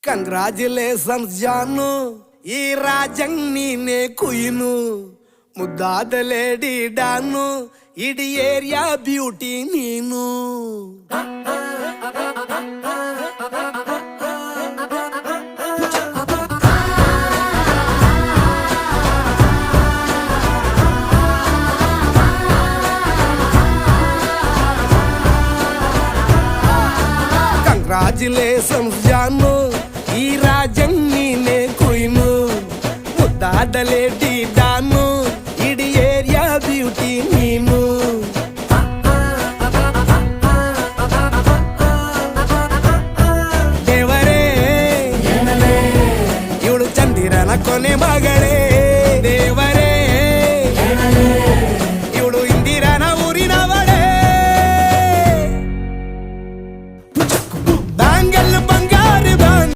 Congratulations ಜಾನು, ಈ ರಾಜಂಗ್ ನೀನೆ ಕುಯ್ನು, ಮುದ್ದಾದ ಲೇಡಿ ಡಾನು, ಇಡೀ ಏರಿಯಾ ಬ್ಯೂಟಿ ನೀನು. ಕಂಗ್ರಾಚುಲೇಷನ್ಸ್ ಜಾನು, ಈ ರಾಜಂಗ್ ನೀನೆ ಕುಯ್ನು, ಮುದ್ದಾದ ಲೇಡಿ ಡಾನು, ಇಡೀ ಏರಿಯಾ ಬ್ಯೂಟಿ ನೀನು. ದೇವರೇ ಇವಳು ಚಂದಿರನ ಕೊನೆ ಮಗಳೇ,